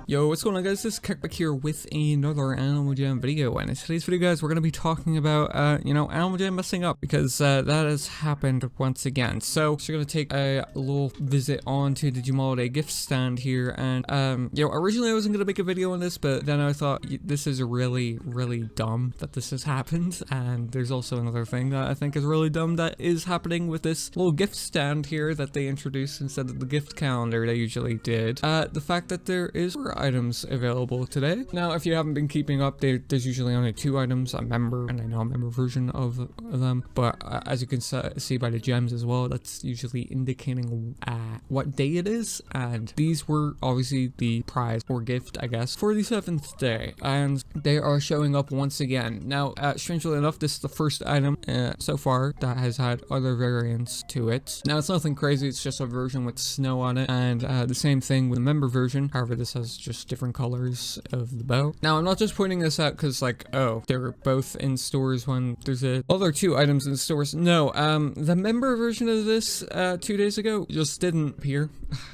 Yo, what's going on, guys? This is Kickback here with another Animal Jam video, and in today's video, guys, we're going to be talking about, Animal Jam messing up, because that has happened once again. So, we're going to take a little visit onto the Jamaaliday Gift Stand here, and, originally I wasn't going to make a video on this, but then I thought, this is really, really dumb that this has happened, and there's also another thing that I think is really dumb that is happening with this little gift stand here that they introduced instead of the gift calendar they usually did. The fact that there is more items available today. Now, if you haven't been keeping up, there's usually only 2 items, a member and a non-member version of them. But as you can see by the gems as well, that's usually indicating what day it is. And these were obviously the prize or gift, I guess, for the 7th day. And they are showing up once again. Now, strangely enough, this is the first item so far that has had other variants to it. Now, it's nothing crazy. It's just a version with snow on it. And the same thing with the member version. However, this has just different colors of the bow. Now, I'm not just pointing this out because, like, oh, they're both in stores when there's other 2 items in stores. No, the member version of this 2 days ago just didn't appear.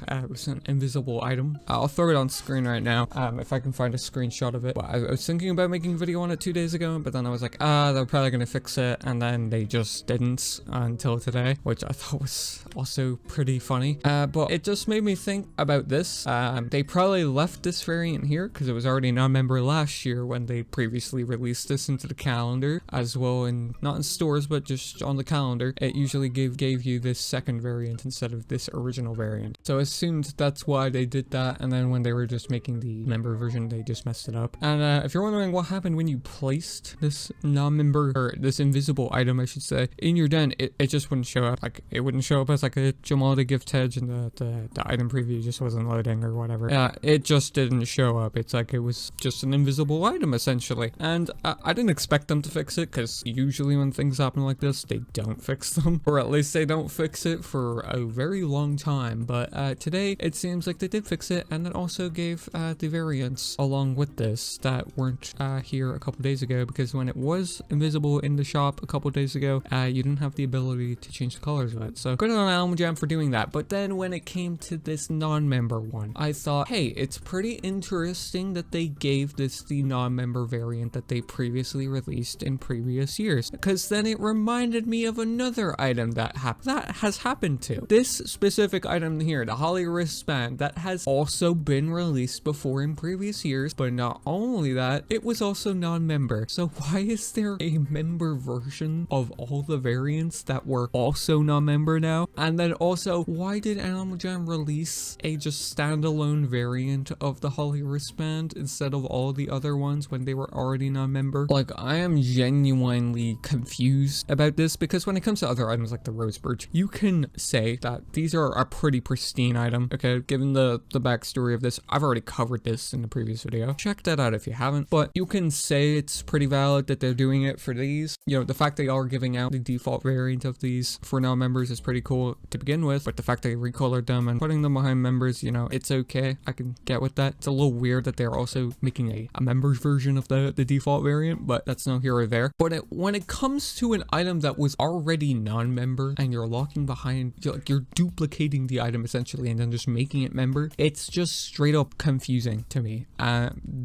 It was an invisible item. I'll throw it on screen right now if I can find a screenshot of it. But I was thinking about making a video on it 2 days ago, but then I was like, they're probably gonna fix it, and then they just didn't until today, which I thought was also pretty funny. But it just made me think about this. They probably left this variant here because it was already non-member last year when they previously released this into the calendar as well, and not in stores but just on the calendar. It usually gave you this second variant instead of this original variant, so I assumed that's why they did that, and then when they were just making the member version they just messed it up. And if you're wondering what happened when you placed this non-member, or this invisible item I should say, in your den, it just wouldn't show up. Like, it wouldn't show up as like a Jamaaliday Gift Hedge, and the item preview just wasn't loading or whatever. It just didn't show up. It's like it was just an invisible item essentially, and I didn't expect them to fix it because usually when things happen like this they don't fix them, or at least they don't fix it for a very long time. But today it seems like they did fix it, and it also gave the variants along with this that weren't here a couple days ago, because when it was invisible in the shop a couple days ago, you didn't have the ability to change the colors of it. So good on Animal Jam for doing that. But then when it came to this non-member one, I thought, hey, it's pretty interesting that they gave this the non-member variant that they previously released in previous years, because then it reminded me of another item that has happened to. This specific item here, the Holly Wristband, that has also been released before in previous years, but not only that, it was also non-member. So why is there a member version of all the variants that were also non-member now? And then also, why did Animal Jam release a just standalone variant of the Holly Wristband instead of all the other ones when they were already non-member? Like, I am genuinely confused about this, because when it comes to other items like the rose birch, you can say that these are a pretty pristine item. Okay, given the backstory of this, I've already covered this in the previous video. Check that out if you haven't. But you can say it's pretty valid that they're doing it for these. You know, the fact they are giving out the default variant of these for non-members is pretty cool to begin with, but the fact they recolored them and putting them behind members, it's okay. I can get with that. It's a little weird that they're also making a members version of the default variant, but that's no here or there. But when it comes to an item that was already non-member and you're locking behind, you're duplicating the item essentially and then just making it member, it's just straight up confusing to me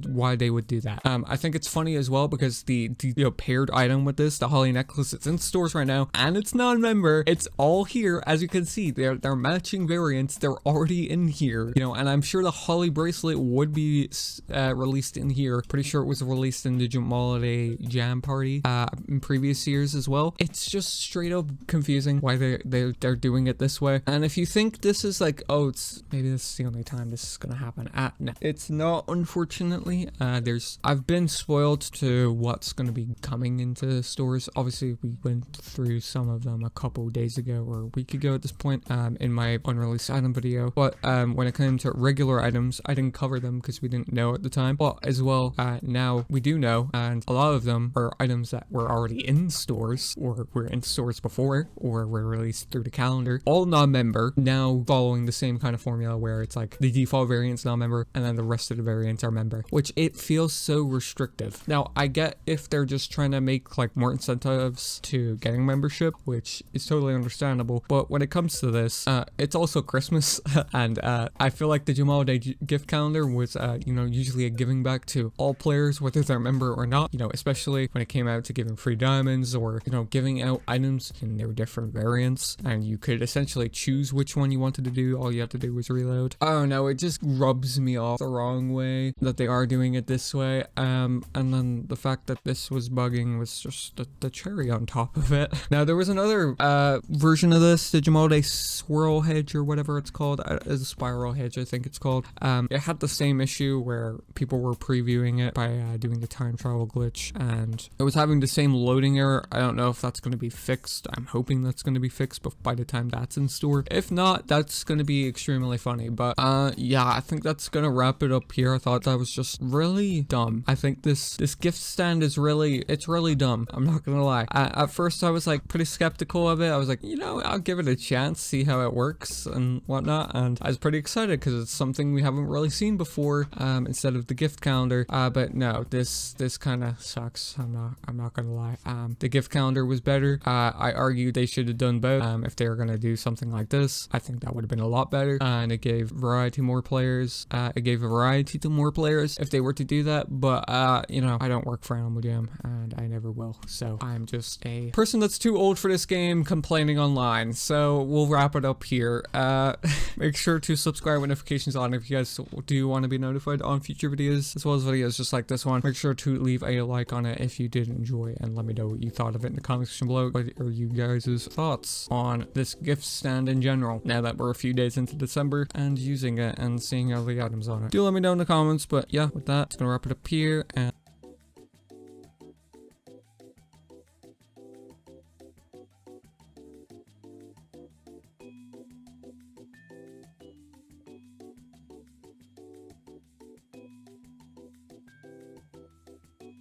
why they would do that. I think it's funny as well because the paired item with this, the Holly necklace, it's in stores right now and it's non-member. It's all here, as you can see. They're matching variants. They're already in here, and I'm sure the Holly bracelet would be released in here. Pretty sure it was released in the Jamaaliday Jam Party in previous years as well. It's just straight up confusing why they're doing it this way. And if you think this is like, oh, maybe this is the only time this is gonna happen, no, it's not, unfortunately. I've been spoiled to what's gonna be coming into stores. Obviously we went through some of them a couple days ago or a week ago at this point in my unreleased item video, but when it came to regular items, I didn't cover them because we didn't know at the time. But as well, now we do know, and a lot of them are items that were already in stores or were in stores before or were released through the calendar, all non-member, now following the same kind of formula where it's like the default variant's non-member and then the rest of the variants are member, which it feels so restrictive. Now, I get if they're just trying to make like more incentives to getting membership, which is totally understandable, but when it comes to this, it's also Christmas and I feel like the Jamaaliday Gift calendar was, you know, usually a giving back to all players, whether they're a member or not, you know, especially when it came out to giving free diamonds or, you know, giving out items in their different variants, and you could essentially choose which one you wanted to do. All you had to do was reload. Oh no, it just rubs me off the wrong way that they are doing it this way. And then the fact that this was bugging was just the cherry on top of it. Now there was another version of this, the Jamaaliday Swirl Hedge or whatever it's called, as a Spiral Hedge I think it's called. It had the same issue where people were previewing it by doing the time travel glitch, and it was having the same loading error. I don't know if that's going to be fixed. I'm hoping that's going to be fixed by the time that's in store. If not, that's going to be extremely funny. But yeah, I think that's going to wrap it up here. I thought that was just really dumb. I think this gift stand is really dumb. I'm not gonna lie. At first I was like pretty skeptical of it. I was like, you know, I'll give it a chance, see how it works and whatnot, and I was pretty excited because it's something we haven't really seen before, instead of the gift calendar. But no, this kind of sucks. I'm not gonna lie. The gift calendar was better. I argue they should have done both. If they were gonna do something like this, I think that would have been a lot better, and it gave variety to more players. It gave a variety to more players if they were to do that. But you know, I don't work for Animal Jam, and I never will, so I'm just a person that's too old for this game complaining online. So we'll wrap it up here. Make sure to subscribe with notifications on if you guys do want to be notified on future videos, as well as videos just like this one. Make sure to leave a like on it if you did enjoy, and let me know what you thought of it in the comment section below. What are you guys' thoughts on this gift stand in general, now that we're a few days into December and using it and seeing all the items on it? Do let me know in the comments. But yeah, with that, it's gonna wrap it up here, and